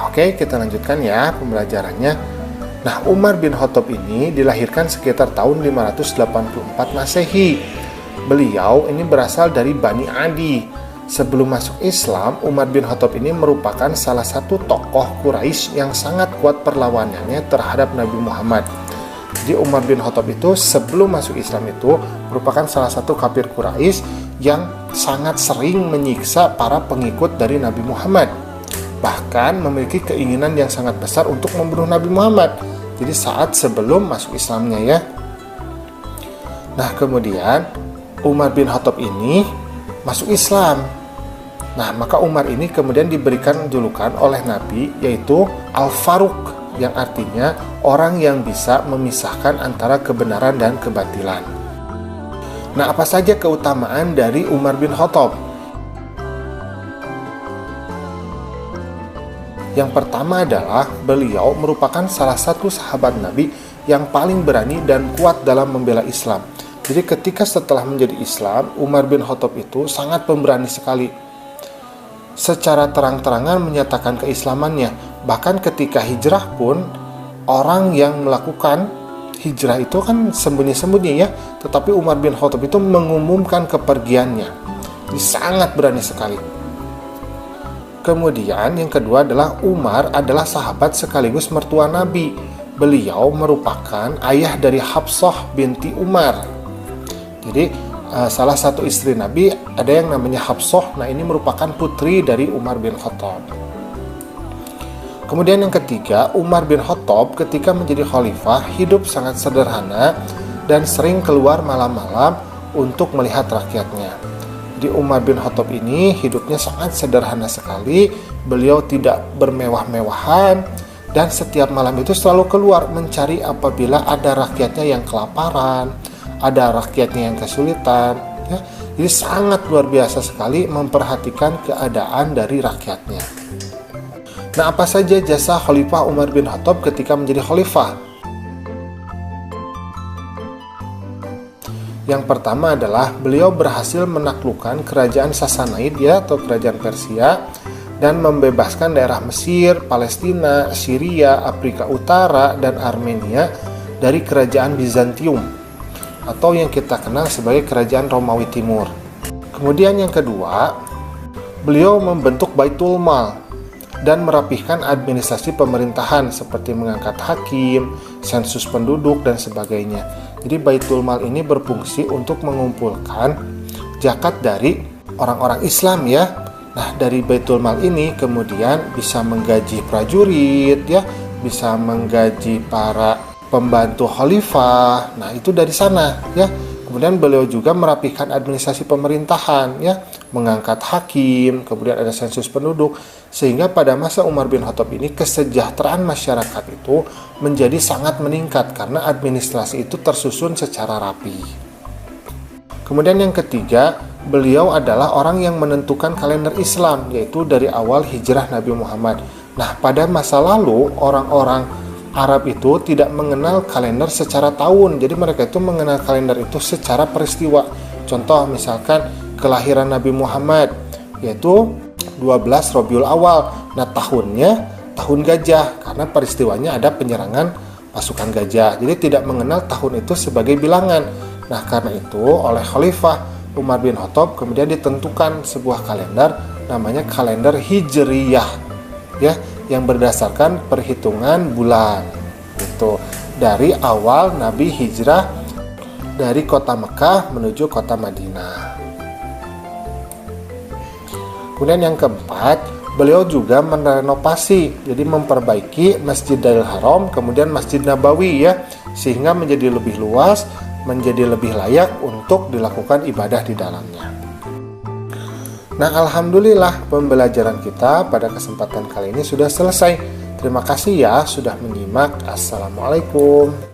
Oke, kita lanjutkan ya pembelajarannya. Nah, Umar bin Khattab ini dilahirkan sekitar tahun 584 Masehi. Beliau ini berasal dari Bani Adi. Sebelum masuk Islam, Umar bin Khattab ini merupakan salah satu tokoh Quraisy yang sangat kuat perlawanannya terhadap Nabi Muhammad. Jadi Umar bin Khattab itu sebelum masuk Islam itu merupakan salah satu kafir Quraisy yang sangat sering menyiksa para pengikut dari Nabi Muhammad. Bahkan memiliki keinginan yang sangat besar untuk membunuh Nabi Muhammad. Jadi saat sebelum masuk Islamnya ya. Nah, kemudian Umar bin Khattab ini masuk Islam. Nah, maka Umar ini kemudian diberikan julukan oleh Nabi yaitu Al-Faruq, yang artinya orang yang bisa memisahkan antara kebenaran dan kebatilan. Nah, apa saja keutamaan dari Umar bin Khattab? Yang pertama adalah beliau merupakan salah satu sahabat Nabi yang paling berani dan kuat dalam membela Islam. Jadi ketika setelah menjadi Islam, Umar bin Khattab itu sangat pemberani sekali. Secara terang-terangan menyatakan keislamannya. Bahkan ketika hijrah pun, orang yang melakukan hijrah itu kan sembunyi-sembunyi ya. Tetapi Umar bin Khattab itu mengumumkan kepergiannya. Jadi sangat berani sekali. Kemudian yang kedua adalah Umar adalah sahabat sekaligus mertua Nabi. Beliau merupakan ayah dari Hafsah binti Umar. Jadi salah satu istri Nabi ada yang namanya Hafsah. Nah, ini merupakan putri dari Umar bin Khattab. Kemudian yang ketiga, Umar bin Khattab ketika menjadi khalifah hidup sangat sederhana dan sering keluar malam-malam untuk melihat rakyatnya. Di Umar bin Khattab ini hidupnya sangat sederhana sekali. Beliau tidak bermewah-mewahan dan setiap malam itu selalu keluar mencari apabila ada rakyatnya yang kelaparan, ada rakyatnya yang kesulitan ya. Jadi sangat luar biasa sekali memperhatikan keadaan dari rakyatnya. Nah, apa saja jasa Khalifah Umar bin Khattab ketika menjadi khalifah? Yang pertama adalah beliau berhasil menaklukkan kerajaan Sassanid ya, atau kerajaan Persia, dan membebaskan daerah Mesir, Palestina, Syria, Afrika Utara, dan Armenia dari kerajaan Bizantium atau yang kita kenal sebagai kerajaan Romawi Timur. Kemudian yang kedua, beliau membentuk Baitul Mal dan merapihkan administrasi pemerintahan seperti mengangkat hakim, sensus penduduk, dan sebagainya. Jadi Baitul Mal ini berfungsi untuk mengumpulkan zakat dari orang-orang Islam ya. Nah, dari Baitul Mal ini kemudian bisa menggaji prajurit ya, bisa menggaji para pembantu khalifah. Nah, itu dari sana ya. Kemudian beliau juga merapihkan administrasi pemerintahan ya, mengangkat hakim, kemudian ada sensus penduduk, sehingga pada masa Umar bin Khattab ini kesejahteraan masyarakat itu menjadi sangat meningkat karena administrasi itu tersusun secara rapi. Kemudian yang ketiga, beliau adalah orang yang menentukan kalender Islam, yaitu dari awal hijrah Nabi Muhammad. Nah, pada masa lalu orang-orang Arab itu tidak mengenal kalender secara tahun, jadi mereka itu mengenal kalender itu secara peristiwa. Contoh misalkan kelahiran Nabi Muhammad yaitu 12 Rabiul Awal. Nah, tahunnya tahun gajah karena peristiwanya ada penyerangan pasukan gajah. Jadi tidak mengenal tahun itu sebagai bilangan. Nah, karena itu oleh Khalifah Umar bin Khattab kemudian ditentukan sebuah kalender namanya kalender Hijriyah ya, yang berdasarkan perhitungan bulan. Itu dari awal Nabi hijrah dari kota Mekah menuju kota Madinah. Kemudian yang keempat, beliau juga merenovasi, jadi memperbaiki Masjidil Haram, kemudian Masjid Nabawi ya, sehingga menjadi lebih luas, menjadi lebih layak untuk dilakukan ibadah di dalamnya. Nah, alhamdulillah pembelajaran kita pada kesempatan kali ini sudah selesai. Terima kasih ya sudah menyimak. Assalamualaikum.